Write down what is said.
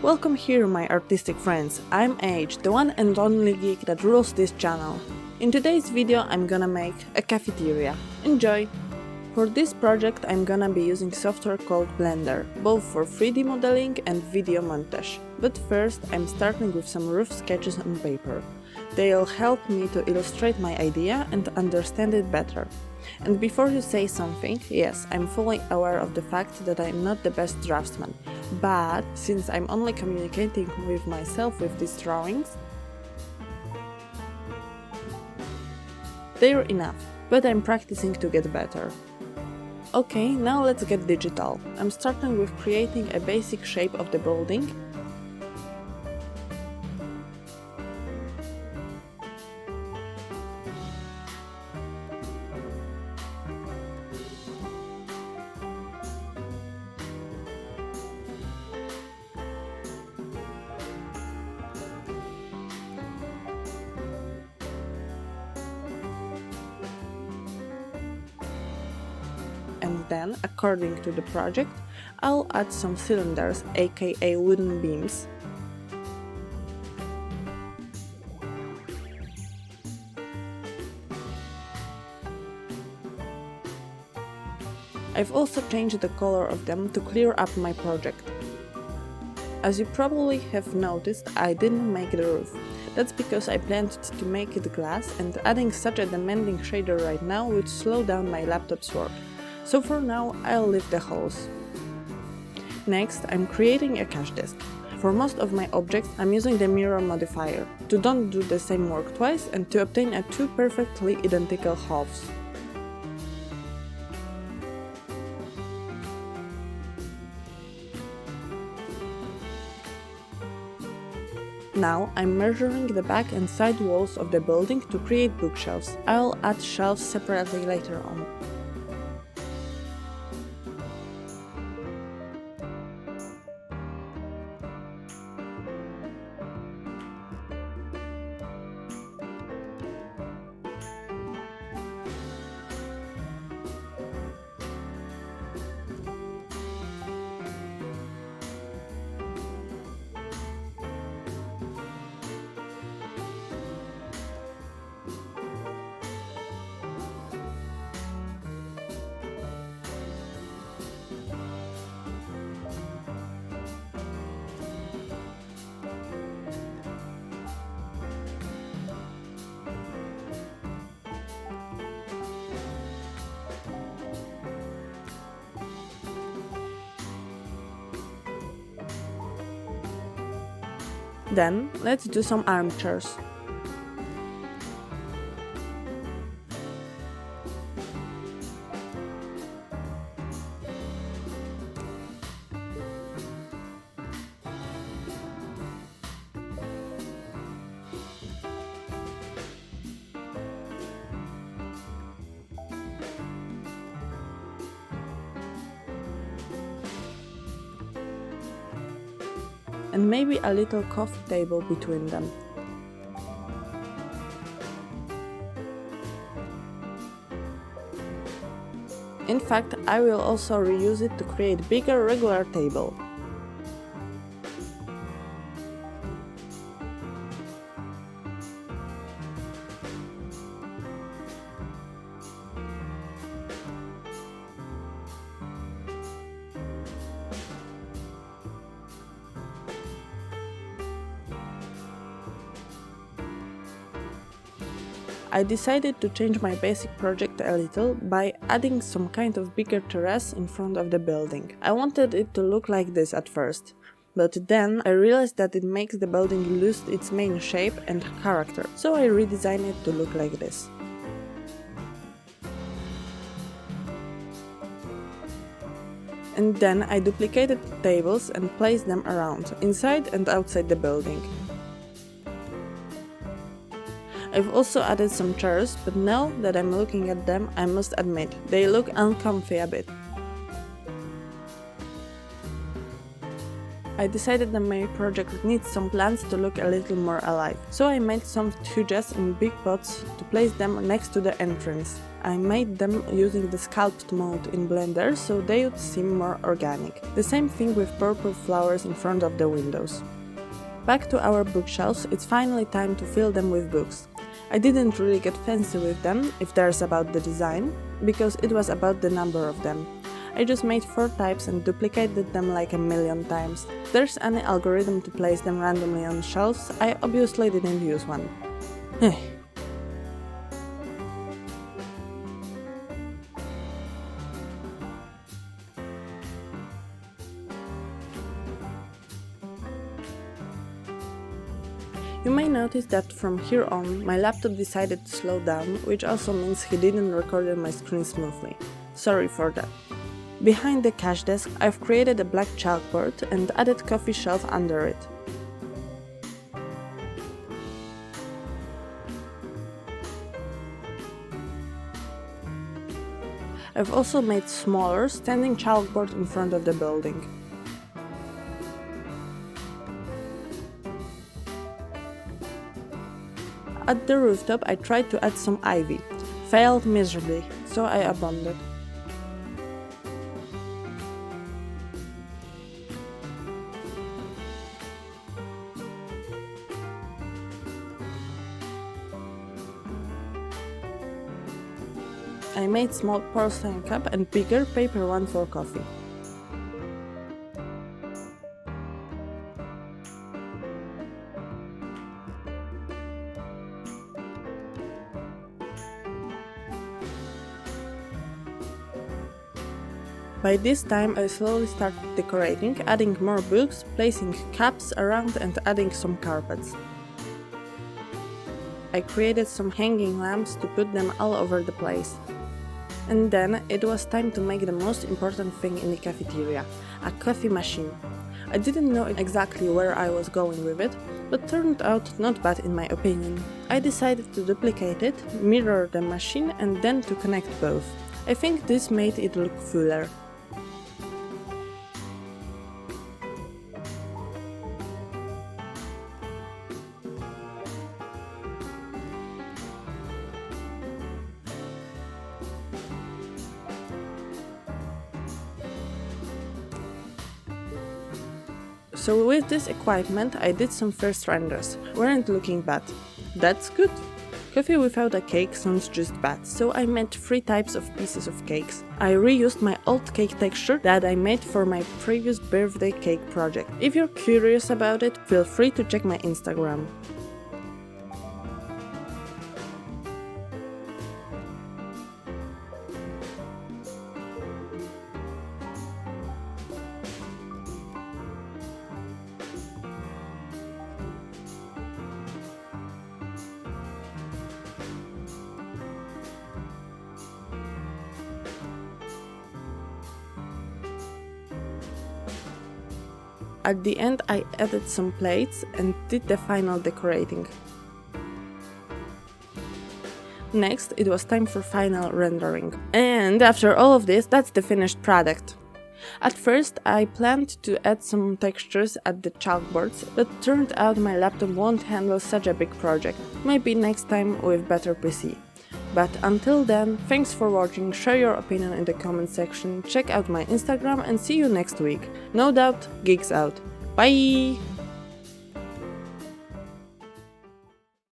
Welcome here, my artistic friends. I'm H, the one and only geek that rules this channel. In today's video I'm gonna make a cafeteria. Enjoy! For this project I'm gonna be using software called Blender, both for 3D modeling and video montage. But first I'm starting with some rough sketches on paper. They'll help me to illustrate my idea and understand it better. And before you say something, yes, I'm fully aware of the fact that I'm not the best draftsman, but since I'm only communicating with myself with these drawings, they're enough, but I'm practicing to get better. Okay, now let's get digital. I'm starting with creating a basic shape of the building. And then, according to the project, I'll add some cylinders, aka wooden beams. I've also changed the color of them to clear up my project. As you probably have noticed, I didn't make the roof. That's because I planned to make it glass, and adding such a demanding shader right now would slow down my laptop's work. So for now, I'll leave the holes. Next, I'm creating a cache disk. For most of my objects, I'm using the mirror modifier, to don't do the same work twice and to obtain two perfectly identical halves. Now I'm measuring the back and side walls of the building to create bookshelves. I'll add shelves separately later on. Then, let's do some armchairs. And maybe a little coffee table between them. In fact, I will also reuse it to create bigger regular table. I decided to change my basic project a little by adding some kind of bigger terrace in front of the building. I wanted it to look like this at first, but then I realized that it makes the building lose its main shape and character, so I redesigned it to look like this. And then I duplicated the tables and placed them around, inside and outside the building. I've also added some chairs, but now that I'm looking at them, I must admit, they look uncomfy a bit. I decided that my project needs some plants to look a little more alive, so I made some thujas in big pots to place them next to the entrance. I made them using the sculpt mode in Blender so they would seem more organic. The same thing with purple flowers in front of the windows. Back to our bookshelves, it's finally time to fill them with books. I didn't really get fancy with them, if there's about the design, because it was about the number of them. I just made 4 types and duplicated them like a million times. If there's any algorithm to place them randomly on shelves, I obviously didn't use one. You may notice that from here on, my laptop decided to slow down, which also means he didn't record my screen smoothly. Sorry for that. Behind the cash desk, I've created a black chalkboard and added coffee shelf under it. I've also made smaller, standing chalkboard in front of the building. At the rooftop, I tried to add some ivy. Failed miserably, so I abandoned. I made small porcelain cup and bigger paper one for coffee. By this time I slowly started decorating, adding more books, placing cups around and adding some carpets. I created some hanging lamps to put them all over the place. And then it was time to make the most important thing in the cafeteria, a coffee machine. I didn't know exactly where I was going with it, but turned out not bad in my opinion. I decided to duplicate it, mirror the machine and then to connect both. I think this made it look fuller. So with this equipment I did some first renders, weren't looking bad. That's good. Coffee without a cake sounds just bad, so I made 3 types of pieces of cakes. I reused my old cake texture that I made for my previous birthday cake project. If you're curious about it, feel free to check my Instagram. At the end I added some plates and did the final decorating. Next it was time for final rendering. And after all of this, that's the finished product. At first I planned to add some textures at the chalkboards, but turned out my laptop won't handle such a big project. Maybe next time with better PC. But until then, thanks for watching, share your opinion in the comment section, check out my Instagram and see you next week. No doubt, Geek's out. Bye!